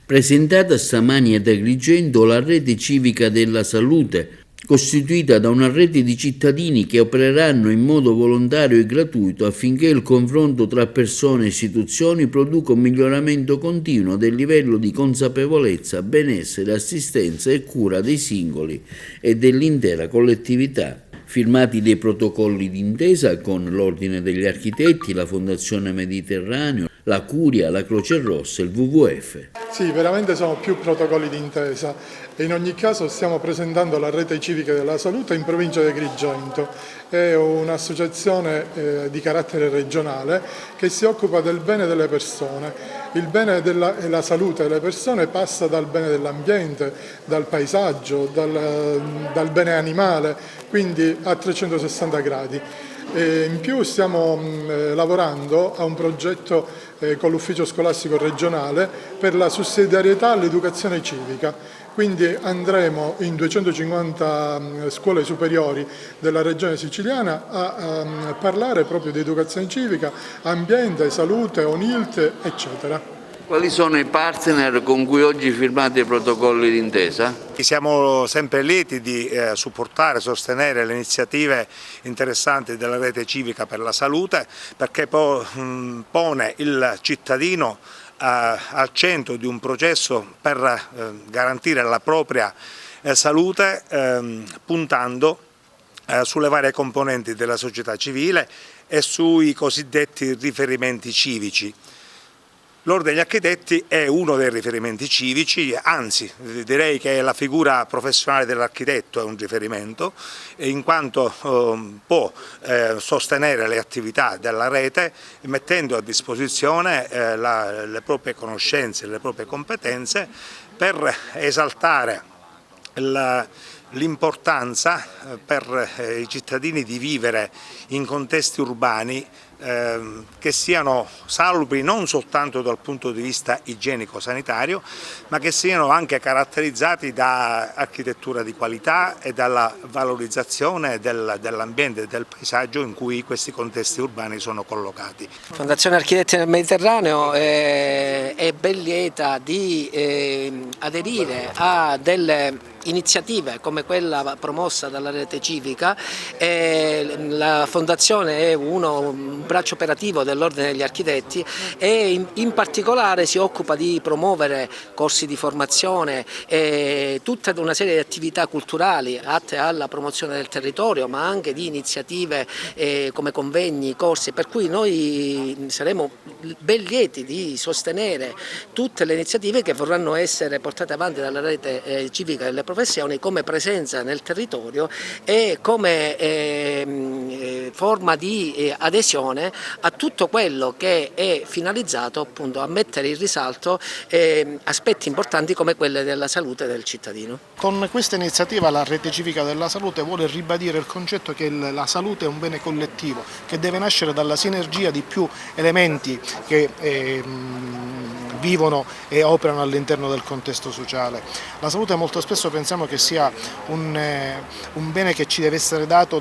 Presentata stamani ad Agrigento la rete civica della salute, costituita da una rete di cittadini che opereranno in modo volontario e gratuito affinché il confronto tra persone e istituzioni produca un miglioramento continuo del livello di consapevolezza, benessere, assistenza e cura dei singoli e dell'intera collettività. Firmati dei protocolli d'intesa con l'Ordine degli Architetti, la Fondazione Mediterraneo, la Curia, la Croce Rossa e il WWF. Sì, veramente sono più protocolli d'intesa e in ogni caso stiamo presentando la rete civica della salute in provincia di Agrigento. È un'associazione di carattere regionale che si occupa del bene delle persone. Il bene e la salute delle persone passa dal bene dell'ambiente, dal paesaggio, dal bene animale, quindi a 360 gradi. In più stiamo lavorando a un progetto con l'ufficio scolastico regionale per la sussidiarietà all'educazione civica. Quindi andremo in 250 scuole superiori della regione siciliana a parlare proprio di educazione civica, ambiente, salute, ONILT, eccetera. Quali sono i partner con cui oggi firmate i protocolli d'intesa? Siamo sempre lieti di supportare, sostenere le iniziative interessanti della rete civica per la salute, perché pone il cittadino al centro di un processo per garantire la propria salute, puntando sulle varie componenti della società civile e sui cosiddetti riferimenti civici. L'Ordine degli Architetti è uno dei riferimenti civici, anzi direi che la figura professionale dell'architetto è un riferimento, in quanto può sostenere le attività della rete mettendo a disposizione le proprie conoscenze, le proprie competenze per esaltare l'importanza per i cittadini di vivere in contesti urbani che siano salubri non soltanto dal punto di vista igienico-sanitario, ma che siano anche caratterizzati da architettura di qualità e dalla valorizzazione dell'ambiente e del paesaggio in cui questi contesti urbani sono collocati. Fondazione Architetti del Mediterraneo è ben lieta di aderire a delle iniziative come quella promossa dalla rete civica. La Fondazione è un braccio operativo dell'Ordine degli Architetti e in particolare si occupa di promuovere corsi di formazione e tutta una serie di attività culturali atte alla promozione del territorio, ma anche di iniziative come convegni, corsi, per cui noi saremo ben lieti di sostenere tutte le iniziative che vorranno essere portate avanti dalla rete civica delle professioni come presenza nel territorio e come forma di adesione a tutto quello che è finalizzato appunto a mettere in risalto aspetti importanti come quelli della salute del cittadino. Con questa iniziativa la rete civica della salute vuole ribadire il concetto che la salute è un bene collettivo, che deve nascere dalla sinergia di più elementi che vivono e operano all'interno del contesto sociale. La salute molto spesso pensiamo che sia un bene che ci deve essere dato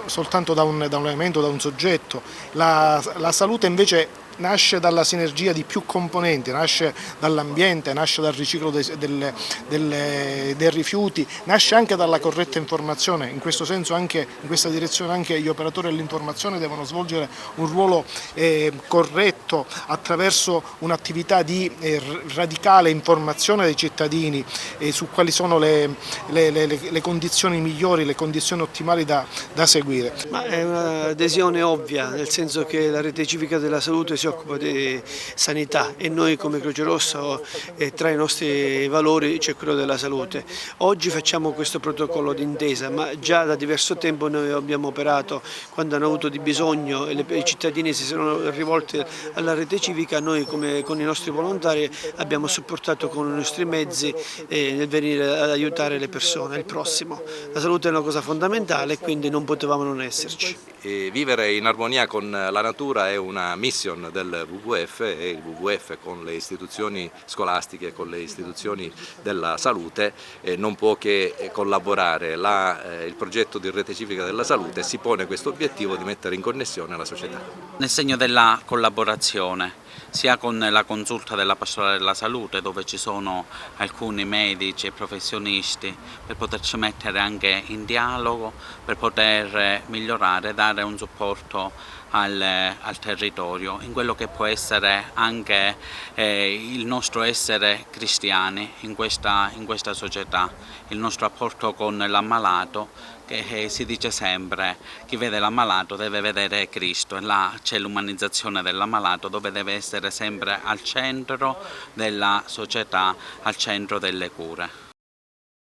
soltanto da un elemento, da un soggetto. La salute invece nasce dalla sinergia di più componenti, nasce dall'ambiente, nasce dal riciclo dei rifiuti, nasce anche dalla corretta informazione. In questo senso, anche in questa direzione, anche gli operatori dell'informazione devono svolgere un ruolo corretto attraverso un'attività di radicale informazione dei cittadini su quali sono le condizioni migliori, le condizioni ottimali da seguire. Ma è un'adesione ovvia, nel senso che la rete civica della salute si occupa di sanità e noi come Croce Rossa tra i nostri valori c'è quello della salute. Oggi facciamo questo protocollo d'intesa, ma già da diverso tempo noi abbiamo operato quando hanno avuto di bisogno e i cittadini si sono rivolti alla rete civica, noi con i nostri volontari abbiamo supportato con i nostri mezzi nel venire ad aiutare le persone, il prossimo. La salute è una cosa fondamentale e quindi non potevamo non esserci. Vivere in armonia con la natura è una mission del WWF e il WWF con le istituzioni scolastiche, con le istituzioni della salute non può che collaborare. Il progetto di rete civica della salute si pone questo obiettivo di mettere in connessione la società. Nel segno della collaborazione, sia con la consulta della pastorale della salute, dove ci sono alcuni medici e professionisti, per poterci mettere anche in dialogo, per poter migliorare e dare un supporto al territorio, in quello che può essere anche il nostro essere cristiani in questa società, il nostro rapporto con l'ammalato, che si dice sempre, chi vede l'ammalato deve vedere Cristo, e là c'è l'umanizzazione dell'ammalato, dove deve essere sempre al centro della società, al centro delle cure.